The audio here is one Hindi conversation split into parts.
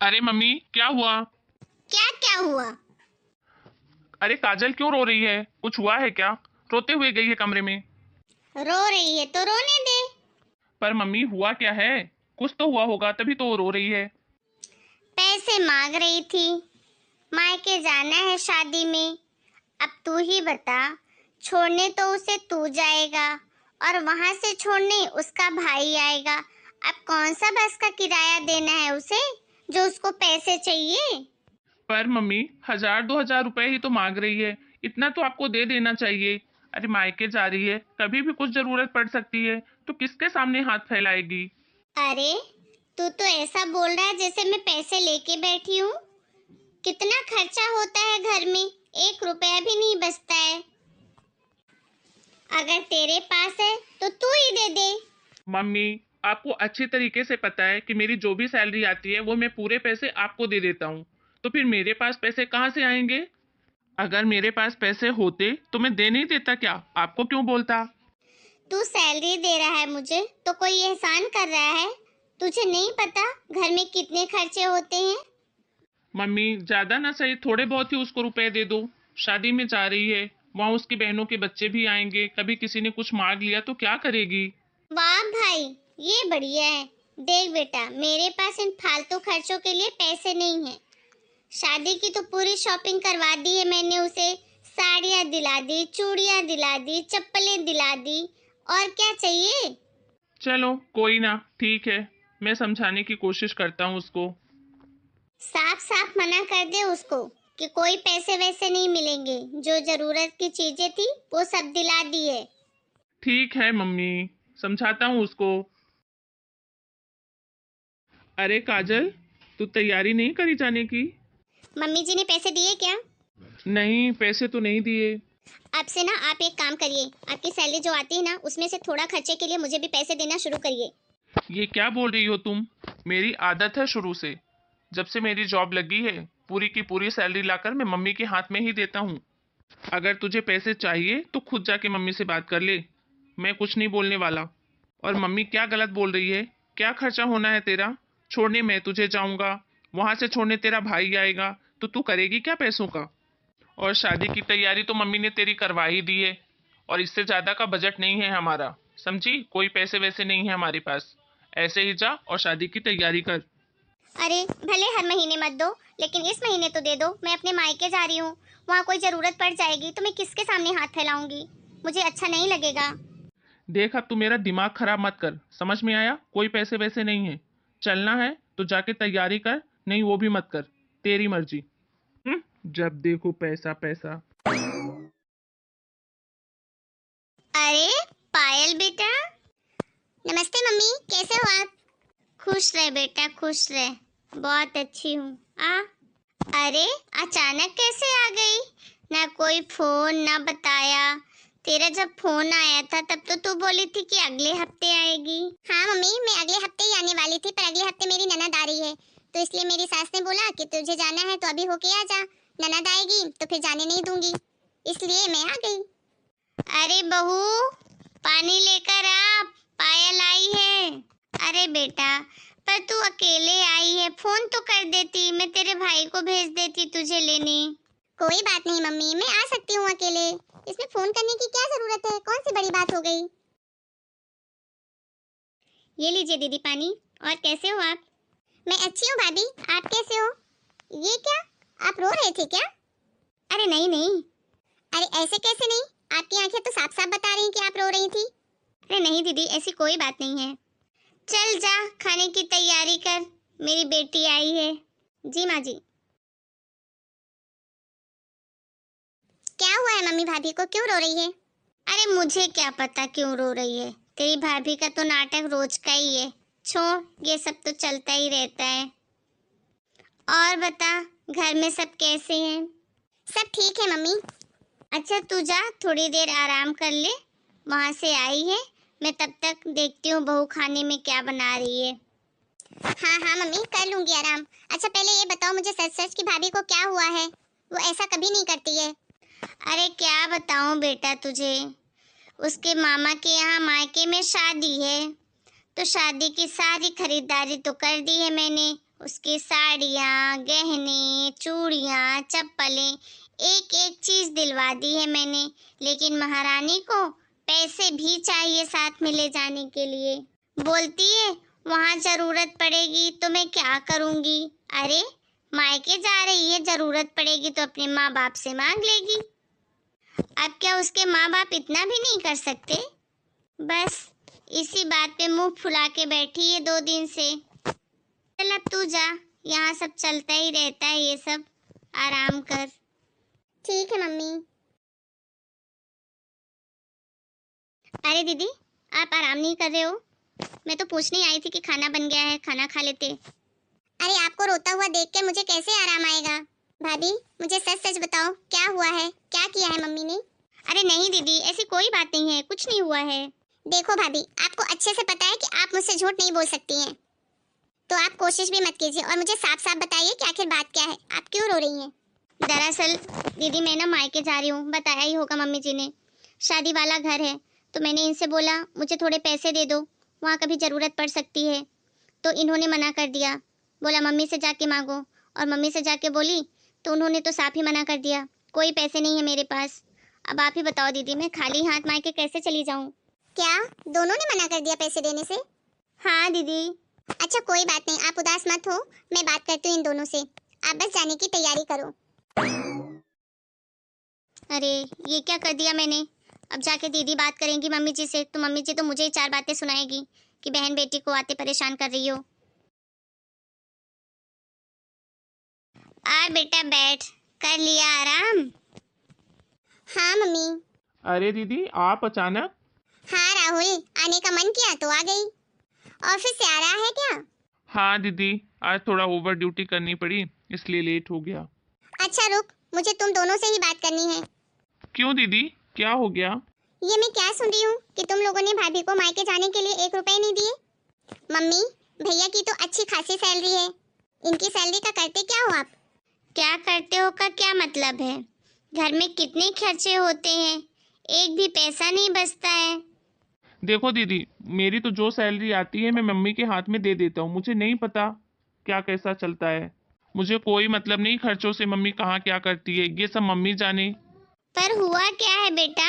अरे मम्मी, क्या हुआ? क्या क्या हुआ? अरे काजल क्यों रो रही है? कुछ हुआ है क्या? रोते हुए गई है कमरे में। रो रही है तो रोने दे। पर मम्मी, हुआ क्या है? कुछ तो हुआ होगा, तभी तो वो रो रही है। पैसे मांग रही थी। मायके जाना है शादी में। अब तू ही बता। छोड़ने तो उसे तू जाएगा और वहां से छोड़ने उसका भाई आएगा। अब कौन सा बस का किराया देना है उसे जो उसको पैसे चाहिए? पर मम्मी, 1,000 2,000 रुपए ही तो मांग रही है। इतना तो आपको दे देना चाहिए। अरे मायके जा रही है, कभी भी कुछ जरूरत पड़ सकती है, तो किसके सामने हाथ फैलाएगी? अरे तू तो ऐसा बोल रहा है जैसे मैं पैसे लेके बैठी हूँ। कितना खर्चा होता है घर में, 1 रुपया भी नहीं बचता है। अगर तेरे पास है तो तू ही दे दे। मम्मी, आपको अच्छी तरीके से पता है कि मेरी जो भी सैलरी आती है वो मैं पूरे पैसे आपको दे देता हूँ। तो फिर मेरे पास पैसे कहाँ से आएंगे? अगर मेरे पास पैसे होते तो मैं दे नहीं देता क्या? आपको क्यों बोलता? तू सैलरी दे रहा है मुझे तो कोई एहसान कर रहा है? तुझे नहीं पता घर में कितने खर्चे होते हैं? मम्मी, ज्यादा ना सही, थोड़े बहुत ही उसको रुपए दे दो। शादी में जा रही है, वहाँ उसकी बहनों के बच्चे भी आएंगे, कभी किसी ने कुछ मांग लिया तो क्या करेगी? वाह भाई, ये बढ़िया है। देख बेटा, मेरे पास इन फालतू खर्चों के लिए पैसे नहीं है। शादी की तो पूरी शॉपिंग करवा दी है मैंने उसे। साड़ियाँ दिला दी, चूड़ियाँ दिला दी, चप्पलें दिला दी। और क्या चाहिए? चलो कोई ना, ठीक है। मैं समझाने की कोशिश करता हूँ उसको। साफ साफ मना कर दे उसको कि कोई पैसे वैसे नहीं मिलेंगे। जो जरूरत की चीजें थी वो सब दिला दी है। ठीक है मम्मी, समझाता हूँ उसको। अरे काजल, तू तैयारी नहीं करी जाने की? मम्मी जी ने पैसे दिए क्या? नहीं, पैसे तो नहीं दिए। अब से ना आप एक काम करिए, आपकी सैलरी जो आती है ना उसमें से थोड़ा खर्चे के लिए मुझे भी पैसे देना शुरू करिए। ये क्या बोल रही हो तुम? मेरी आदत है शुरू से। जब से मेरी जॉब लगी है, पूरी की पूरी सैलरी लाकर मैं मम्मी के हाथ में ही देता हूँ। अगर तुझे पैसे चाहिए तो खुद जाके मम्मी से बात कर ले। मैं कुछ नहीं बोलने वाला। और मम्मी क्या गलत बोल रही है? क्या खर्चा होना है तेरा? छोड़ने मैं तुझे जाऊंगा, वहां से छोड़ने तेरा भाई आएगा, तो तू करेगी क्या पैसों का? और शादी की तैयारी तो मम्मी ने तेरी करवा ही दी है। और इससे ज्यादा का बजट नहीं है हमारा, समझी? कोई पैसे वैसे नहीं है हमारे पास। ऐसे ही जा और शादी की तैयारी कर। अरे भले हर महीने मत दो, लेकिन इस महीने तो दे दो। मैं अपने मायके जा रही हूँ, वहाँ कोई जरूरत पड़ जाएगी तो मैं किसके सामने हाथ फैलाऊंगी? मुझे अच्छा नहीं लगेगा। देख, अब तू मेरा दिमाग खराब मत कर, समझ में आया? कोई पैसे वैसे नहीं है। चलना है तो जाके तैयारी कर, नहीं वो भी मत कर। तेरी मर्जी। जब देखो पैसा पैसा। अरे पायल बेटा, नमस्ते मम्मी, कैसे हो आप? खुश रहे बेटा, खुश रहे। बहुत अच्छी हूँ। आ अरे अचानक कैसे आ गई? ना कोई फोन ना बताया। तेरा जब फोन आया था तब तो तू बोली थी कि अगले हफ्ते आएगी। हाँ मम्मी, मैं अगले हफ्ते ही आने वाली थी, पर अगले हफ्ते मेरी ननद आ रही है, तो इसलिए मेरी सास ने बोला कि तुझे जाना है तो अभी होके आ जा। ननद आएगी तो फिर जाने नहीं दूंगी, इसलिए मैं आ गई। अरे बहू, पानी लेकर आ, पायल आई है। अरे बेटा, पर तू अकेले आई है, फोन तो कर देती, मैं तेरे भाई को भेज देती तुझे लेने। कोई बात नहीं मम्मी, मैं आ सकती हूँ अकेले। इसमें फोन करने की क्या जरूरत है, कौन सी बड़ी बात हो गई? ये लीजिए दीदी पानी। और कैसे हो आप? मैं अच्छी हूँ भाभी, आप कैसे हो? ये क्या, आप रो रहे थे क्या? अरे नहीं नहीं। अरे ऐसे कैसे नहीं, आपकी आंखें तो साफ साफ बता रही हैं कि आप रो रही थी। अरे नहीं दीदी, ऐसी कोई बात नहीं है। चल जा, खाने की तैयारी कर, मेरी बेटी आई है। जी माँ जी। क्या हुआ है मम्मी, भाभी को क्यों रो रही है? अरे मुझे क्या पता क्यों रो रही है, तेरी भाभी का तो नाटक रोज का ही है। छोड़, ये सब तो चलता ही रहता है। और बता, घर में सब कैसे हैं? सब ठीक है मम्मी। अच्छा तू जा, थोड़ी देर आराम कर ले, वहां से आई है। मैं तब तक देखती हूँ बहू खाने में क्या बना रही है। हाँ हाँ मम्मी, कर लूंगी आराम। अच्छा पहले ये बताओ मुझे, सच सच की भाभी को क्या हुआ है? वो ऐसा कभी नहीं करती है। अरे क्या बताऊं बेटा तुझे, उसके मामा के यहाँ मायके में शादी है, तो शादी की सारी खरीदारी तो कर दी है मैंने। उसकी साड़ियाँ, गहने, चूड़ियाँ, चप्पलें, एक एक चीज दिलवा दी है मैंने, लेकिन महारानी को पैसे भी चाहिए साथ में ले जाने के लिए। बोलती है वहाँ जरूरत पड़ेगी तो मैं क्या करूँगी। अरे मायके जा रही है, जरूरत पड़ेगी तो अपने माँ बाप से मांग लेगी। अब क्या उसके माँ बाप इतना भी नहीं कर सकते? बस इसी बात पे मुंह फुला के बैठी है 2 दिन से। चल अब तू जा, यहाँ सब चलता ही रहता है ये सब, आराम कर। ठीक है मम्मी। अरे दीदी, आप आराम नहीं कर रहे हो? मैं तो पूछने आई थी कि खाना बन गया है, खाना खा लेते। अरे आपको रोता हुआ देख के मुझे कैसे आराम आएगा? भाभी मुझे सच सच बताओ, क्या हुआ है? क्या किया है मम्मी ने? अरे नहीं दीदी, ऐसी कोई बात नहीं है, कुछ नहीं हुआ है। देखो भाभी, आपको अच्छे से पता है कि आप मुझसे झूठ नहीं बोल सकती हैं, तो आप कोशिश भी मत कीजिए और मुझे साफ साफ बताइए कि आखिर बात क्या है, आप क्यों रो रही हैं? दरअसल दीदी मैं ना मायके जा रही हूँ, बताया ही होगा मम्मी जी ने। शादी वाला घर है, तो मैंने इनसे बोला मुझे थोड़े पैसे दे दो, वहाँ कभी ज़रूरत पड़ सकती है। तो इन्होंने मना कर दिया, बोला मम्मी से जाके मांगो, और मम्मी से जाके बोली तो उन्होंने तो साफ ही मना कर दिया, कोई पैसे नहीं है मेरे पास। अब आप ही बताओ दीदी, मैं खाली हाथ मायके कैसे चली जाऊँ? क्या दोनों ने मना कर दिया पैसे देने से? हाँ दीदी। अच्छा कोई बात नहीं, आप उदास मत हो, मैं बात करती हूँ इन दोनों से, आप बस जाने की तैयारी करो। अरे ये क्या कर दिया मैंने? अब जाके दीदी बात करेंगी मम्मी जी से, तो मम्मी जी तो मुझे ही 4 बातें सुनाएगी कि बहन बेटी को आते परेशान कर रही हो। आ बेटा बैठ, कर लिया आराम? हाँ मम्मी। अरे दीदी, आप अचानक? हाँ राहुल, आने का मन किया तो आ गई। ऑफिस से आ रहा है क्या? हाँ दीदी, आज थोड़ा ओवर ड्यूटी करनी पड़ी, इसलिए लेट हो गया। अच्छा रुक, मुझे तुम दोनों से ही बात करनी है। क्यों दीदी, क्या हो गया? ये मैं क्या सुन रही हूँ कि तुम लोगों ने भाभी को मायके जाने के लिए 1 रुपए नहीं दिए। मम्मी, भैया की तो अच्छी खासी सैलरी है, इनकी सैलरी का करते क्या हो आप? क्या करते हो का क्या मतलब है? घर में कितने खर्चे होते हैं, एक भी पैसा नहीं बचता है। देखो दीदी, मेरी तो जो सैलरी आती है मैं मम्मी के हाथ में दे देता हूँ, मुझे नहीं पता क्या कैसा चलता है। मुझे कोई मतलब नहीं खर्चों से, मम्मी कहाँ क्या करती है ये सब मम्मी जाने। पर हुआ क्या है बेटा?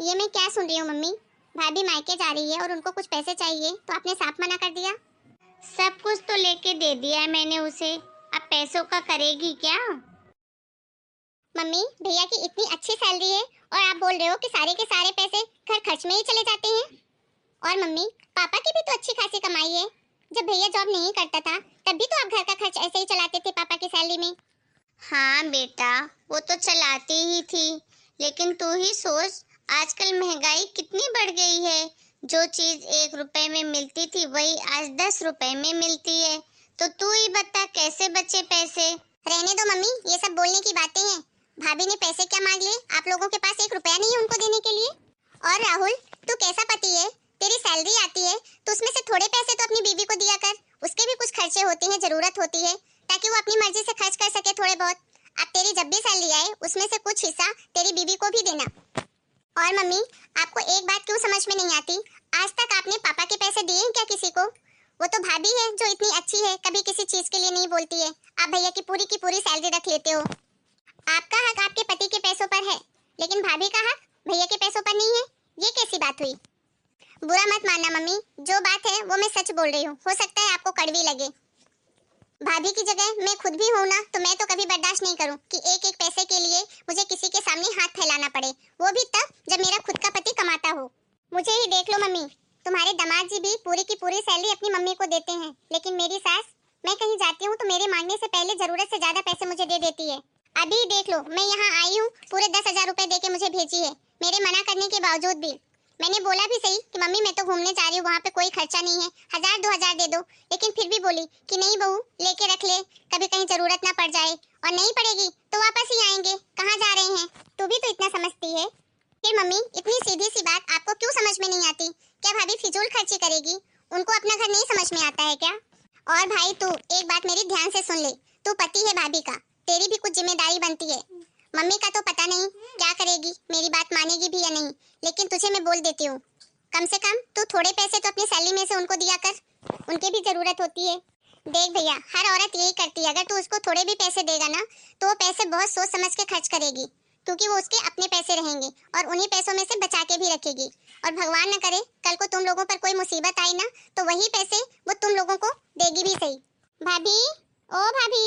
ये मैं क्या सुन रही हूँ मम्मी, भाभी मायके जा रही है और उनको कुछ पैसे चाहिए तो आपने साफ मना कर दिया। सब कुछ तो लेके दे दिया है मैंने उसे, अब पैसों का करेगी क्या? मम्मी भैया की इतनी अच्छी सैलरी है और आप बोल रहे हो कि सारे के सारे पैसे घर खर्च में ही चले जाते हैं। और मम्मी पापा की भी तो अच्छी खासी कमाई है, जब भैया जॉब नहीं करता था तब भी तो आप घर का खर्च ऐसे ही चलाते थे पापा की सैलरी में। हाँ बेटा, वो तो चलाती ही थी, लेकिन तू ही सोच आजकल महंगाई कितनी बढ़ गई है। जो चीज 1 रुपए में मिलती थी वही आज 10 रुपए में मिलती है, तो तू ही बता कैसे बचे पैसे। रहने दो मम्मी, ये सब बोलने की बातें हैं। भाभी ने पैसे क्या मांग लिए? आप लोगों के पास 1 रुपया नहीं है उनको देने के लिए। और राहुल, तू कैसा पति है? तेरी सैलरी आती है तो उसमें से थोड़े पैसे तो अपनी बीवी को दिया कर, उसके भी कुछ खर्चे होते हैं, जरूरत होती है, ताकि वो अपनी मर्जी से खर्च कर सके थोड़े बहुत। अब तेरी जब भी सैलरी आए उसमें से कुछ हिस्सा तेरी बीवी को भी देना। और मम्मी आपको एक बात क्यों समझ में नहीं आती, आज तक आपने पापा के पैसे दिए हैं क्या किसी को? वो तो भाभी है जो इतनी अच्छी है, कभी किसी चीज के लिए नहीं बोलती है। आप भैया की पूरी सैलरी रख लेते हो। आपका हक आपके पति के पैसों पर है, लेकिन भाभी का हक भैया के पैसों पर नहीं है। ये कैसी बात हुई? बुरा मत मानना मम्मी, जो बात है वो मैं सच बोल रही हूँ, हो सकता है आपको कड़वी लगे। भाभी की जगह मैं खुद भी हूँ ना, तो मैं तो कभी बर्दाश्त नहीं करूँ कि एक एक पैसे के लिए मुझे किसी के सामने हाथ फैलाना पड़े, वो भी तब जब मेरा खुद का पति कमाता हो। मुझे ही देख लो मम्मी, तुम्हारे दामाद जी भी पूरी की पूरी सैलरी अपनी मम्मी को देते हैं, लेकिन मेरी सास, मैं कहीं जाती हूँ तो मेरे मांगने से पहले जरूरत से ज्यादा पैसे मुझे दे देती है। अभी देख लो, मैं यहाँ आई हूँ, पूरे 10,000 रुपए दे के मुझे भेजी है, मेरे मना करने के बावजूद भी। मैंने बोला भी सही कि मम्मी मैं तो घूमने जा रही हूँ, वहाँ पे कोई खर्चा नहीं है, 1000-2000 दे दो, लेकिन फिर भी बोली कि नहीं बहू, लेके रख ले, कभी कहीं जरूरत ना पड़ जाए, और नहीं पड़ेगी तो वापस ही आएंगे, कहाँ जा रहे हैं? तू भी तो इतना समझती है। फिर मम्मी इतनी सीधी सी बात आपको क्यों समझ में नहीं आती? क्या भाभी फिजूल खर्ची करेगी? उनको अपना घर नहीं समझ में आता है क्या? और भाई तू एक बात मेरी ध्यान से सुन ले, तू पति है भाभी का, तेरी भी कुछ जिम्मेदारी बनती है। मम्मी का तो पता नहीं क्या करेगी, मेरी बात मानेगी भी या नहीं, लेकिन तुझे मैं बोल देती हूँ, कम से कम तू थोड़े पैसे तो अपनी सैलरी में से उनको दिया कर, उनके भी जरूरत होती है। देख भैया, हर औरत यही करती है। अगर तू उसको थोड़े भी पैसे देगा ना, तो वो पैसे बहुत सोच समझ के खर्च करेगी, क्योंकि वो उसके अपने पैसे रहेंगे और उन्हीं पैसों में से बचा के भी रखेगी। और भगवान न करे कल को तुम लोगों पर कोई मुसीबत आई ना, तो वही पैसे वो तुम लोगों को देगी भी सही। भाभी, ओ भाभी।